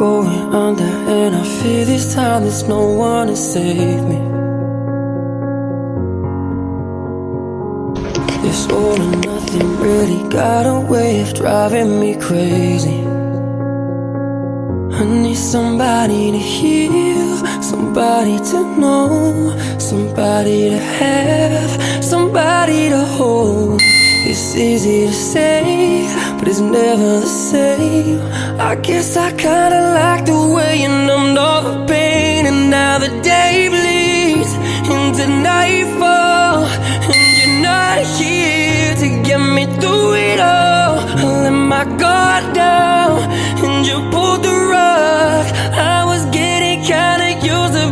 going under, and I fear this time there's no one to save me. This all or nothing really got a way of driving me crazy. I need somebody to heal, somebody to know, somebody to have, somebody to hold. It's easy to say, but it's never the same. I guess I kinda like the way you numbed all the pain. And now the day bleeds into nightfall, and you're not here to get me through it all. I let my guard down, and you pulled the rug. I was getting kinda used to